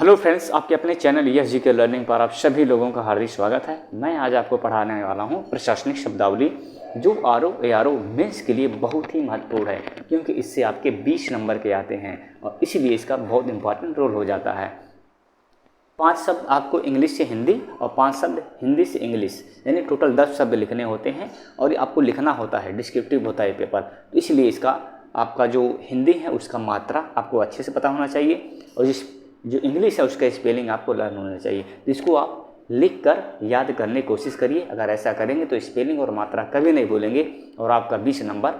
Hello friends, आपके अपने channel yes जी के लर्निंग पर आप सभी लोगों का हार्दिक स्वागत है। मैं आज आपको पढ़ाने वाला हूं प्रशासनिक शब्दावली, जो आरओ मेंस के लिए बहुत ही महत्वपूर्ण है, क्योंकि इससे आपके 20 नंबर के आते हैं और इसीलिए इसका बहुत इंपॉर्टेंट रोल हो जाता है। 5 शब्द आपको इंग्लिश से हिंदी और 5 शब्द हिंदी से इंग्लिश, यानी टोटल 10 शब्द लिखने होते हैं और आपको लिखना होता है, डिस्क्रिप्टिव होता है पेपर। तो इसलिए इसका आपका जो हिंदी है उसका मात्रा आपको अच्छे से पता होना चाहिए और जो इंग्लिश है उसका स्पेलिंग आपको लर्न होना चाहिए। तो इसको आप लिख कर याद करने की कोशिश करिए। अगर ऐसा करेंगे तो स्पेलिंग और मात्रा कभी नहीं भूलेंगे और आपका 20 नंबर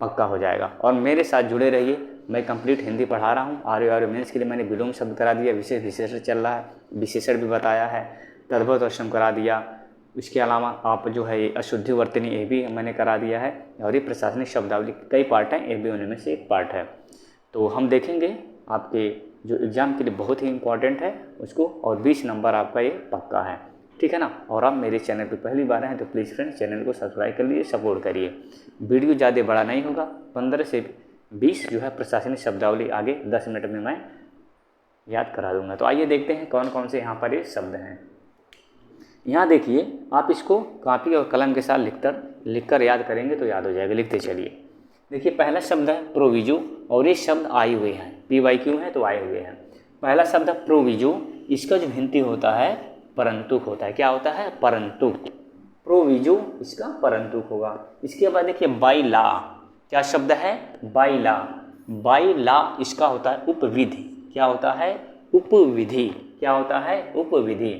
पक्का हो जाएगा। और मेरे साथ जुड़े रहिए, मैं कंप्लीट हिंदी पढ़ा रहा हूँ। आर्य मेंस के लिए मैंने विलोम शब्द करा दिया, विशेष विशेषण चल रहा है, विशेषण भी बताया है, तद्भव तत्सम करा दिया। इसके अलावा आप जो है अशुद्धि वर्तनी ये भी मैंने करा दिया है और ये प्रशासनिक शब्दावली कई पार्ट हैं, ये भी उनमें से एक पार्ट है। तो हम देखेंगे आपके जो एग्ज़ाम के लिए बहुत ही इम्पॉर्टेंट है उसको, और 20 नंबर आपका ये पक्का है, ठीक है ना। और आप मेरे चैनल पे पहली बार हैं तो प्लीज़ फ्रेंड्स चैनल को सब्सक्राइब कर लीजिए, सपोर्ट करिए। वीडियो ज़्यादा बड़ा नहीं होगा, 15 से 20 जो है प्रशासनिक शब्दावली आगे 10 मिनट में मैं याद करा दूंगा। तो आइए देखते हैं कौन कौन से यहाँ पर ये शब्द हैं। यहाँ देखिए, आप इसको कॉपी और कलम के साथ लिख कर याद करेंगे तो याद हो जाएगा। लिखते चलिए। देखिए, पहला शब्द है प्रोविजो और ये शब्द आए हुए हैं, PYQ है तो आए हुए हैं। पहला शब्द है प्रोविजो, इसका जो हिंदी होता है परंतुक होता है। क्या होता है? परंतुक। प्रोविजो इसका परंतुक होगा। इसके बाद देखिए बाई ला, क्या शब्द है? By La. बाई ला इसका होता है उपविधि। क्या होता है? उपविधि। क्या होता है? उपविधि।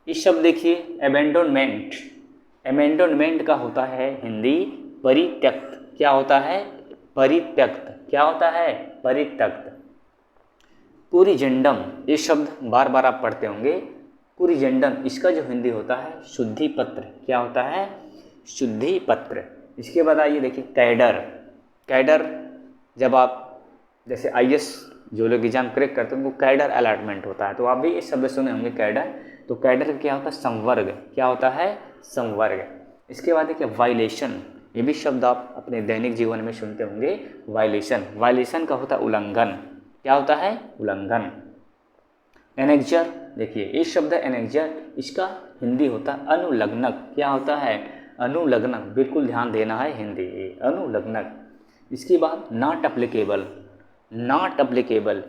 इस शब्द देखिए अबेंडोनमेंट, अबेंडोनमेंट का होता है हिंदी परित्यक्त। क्या होता है? परित्यक्त। क्या होता है? परित्यक्त। पुरीजेंडम, ये शब्द बार बार आप पढ़ते होंगे। पुरीजेंडम इसका जो हिंदी होता है शुद्धि पत्र। क्या होता है? शुद्धि पत्र। इसके बाद आइए देखिए कैडर। कैडर जब आप जैसे IS जो लोग एग्जाम क्रैक करते हैं उनको कैडर अलॉटमेंट होता है, तो आप भी ये शब्द सुने होंगे कैडर। तो कैडर क्या होता है? संवर्ग। क्या होता है? संवर्ग। इसके बाद देखिए वायलेशन, ये भी शब्द आप अपने दैनिक जीवन में सुनते होंगे। वायलेशन, वायलेशन का होता है उल्लंघन। क्या होता है? उल्लंघन। एनेक्जर, देखिए ये शब्द है एनेक्जर, इसका हिंदी होता है अनुलग्नक। क्या होता है? अनुलग्नक। बिल्कुल ध्यान देना है हिंदी, अनुलग्नक। इसके बाद नॉट एप्लीकेबल, नॉट एप्लीकेबल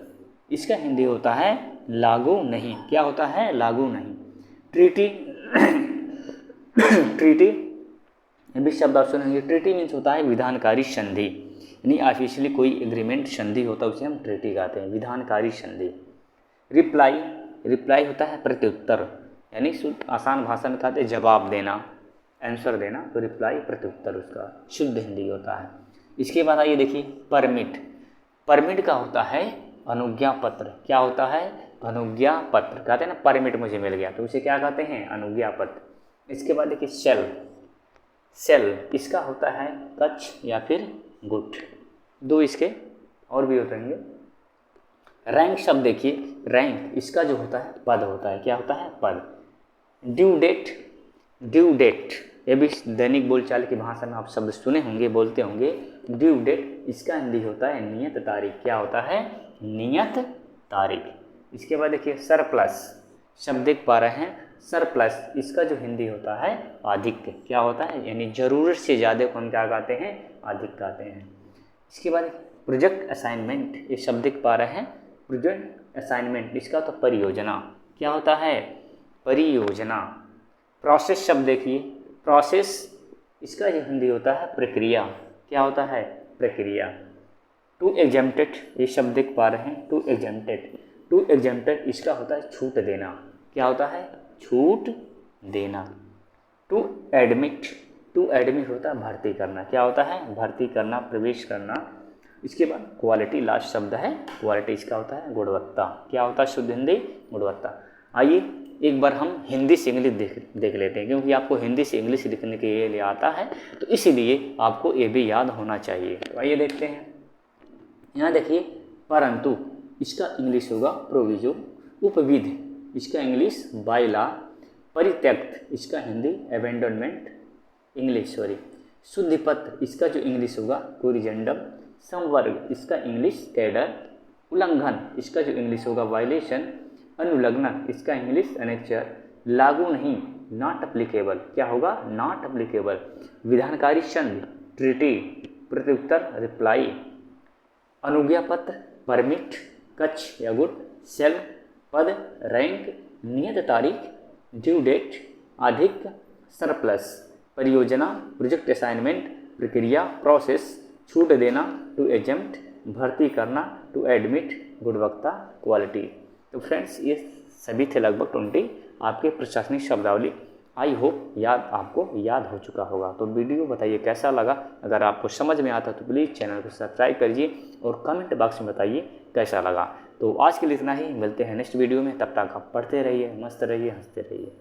इसका हिंदी होता है लागू नहीं। क्या होता है? लागू नहीं। ट्रीटी ट्रीटी, ये भी शब्द आप सुनेंगे। ट्रीटी मीन्स होता है विधानकारी संधि, यानी ऑफिशियली कोई एग्रीमेंट संधि होता है उसे हम ट्रीटी कहते हैं, विधानकारी संधि। रिप्लाई, रिप्लाई होता है प्रत्युत्तर, यानी आसान भाषा में कहते हैं जवाब देना, आंसर देना। तो रिप्लाई प्रत्युत्तर उसका शुद्ध हिंदी होता है। इसके बाद आइए देखिए परमिट, परमिट का होता है अनुज्ञा पत्र। क्या होता है? अनुज्ञा पत्र। कहते हैं ना परमिट मुझे मिल गया, तो उसे क्या कहते हैं? अनुज्ञा पत्र। इसके बाद देखिए सेल, सेल इसका होता है कच्छ या फिर गुट, दो इसके और भी होते हैं। रैंक शब्द देखिए, रैंक इसका जो होता है पद होता है। क्या होता है? पद। ड्यू डेट, ड्यू डेट ये भी दैनिक बोलचाल की भाषा में आप शब्द सुने होंगे, बोलते होंगे। ड्यू डेट इसका हिंदी होता है नियत तारीख। क्या होता है? नियत तारीख। इसके बाद देखिए सरप्लस शब्द देख पा रहे हैं। सरप्लस इसका जो हिंदी होता है आधिक्य। क्या होता है? यानी जरूरत से ज़्यादा को हम क्या कहते हैं? अधिक कहते हैं। इसके बाद प्रोजेक्ट असाइनमेंट, ये शब्द देख पा रहे हैं। प्रोजेक्ट असाइनमेंट इसका तो परियोजना। क्या होता है? परियोजना। प्रोसेस शब्द देखिए, प्रोसेस इसका जो हिंदी होता है प्रक्रिया। क्या होता है? प्रक्रिया। टू एग्जेम्प्टेड, ये शब्द देख पा रहे हैं। टू एग्जेम्प्टेड, टू एग्जेम्प्टेड इसका होता है छूट देना। क्या होता है? छूट देना। टू एडमिट, टू एडमिट होता है भर्ती करना। क्या होता है? भर्ती करना, प्रवेश करना। इसके बाद क्वालिटी लास्ट शब्द है। क्वालिटी इसका होता है गुणवत्ता। क्या होता है? शुद्ध हिंदी गुणवत्ता। आइए एक बार हम हिंदी से इंग्लिश देख लेते हैं, क्योंकि आपको हिंदी से इंग्लिश लिखने के लिए आता है तो इसीलिए आपको ये भी याद होना चाहिए। तो आइए देखते हैं। यहाँ देखिए परंतु इसका इंग्लिश होगा प्रोविजो। उपविधि इसका इंग्लिश बाय लॉ। परित्यक्त इसका हिंदी अबेंडोनमेंट, इंग्लिश सॉरी। शुद्धिपत्र इसका जो इंग्लिश होगा कोरिजेंडम। संवर्ग इसका इंग्लिश कैडर। उल्लंघन, इसका जो इंग्लिश होगा वायलेशन। अनुलग्न, इसका इंग्लिश अनेक्चर। लागू नहीं, नॉट अप्लीकेबल, क्या होगा, नॉट अप्लीकेबल। विधानकारी संधि, ट्रीटी। प्रत्युत्तर, रिप्लाई। अनुज्ञा पत्र, परमिट। कच या गुड। सेल, पद, रैंक। नियत तारीख, ड्यू डेट। अधिक, सरप्लस। परियोजना, प्रोजेक्ट असाइनमेंट। प्रक्रिया, प्रोसेस। छूट देना, टू एजेम्प्ट। भर्ती करना, टू एडमिट। गुणवत्ता, क्वालिटी। तो फ्रेंड्स ये सभी थे लगभग 20 आपके प्रशासनिक शब्दावली। आई होप आपको याद हो चुका होगा। तो वीडियो बताइए कैसा लगा। अगर आपको समझ में आता तो प्लीज़ चैनल को सब्सक्राइब करिए और कमेंट बॉक्स में बताइए कैसा लगा। तो आज के लिए इतना ही, मिलते हैं नेक्स्ट वीडियो में। तब तक आप पढ़ते रहिए, मस्त रहिए, हंसते रहिए।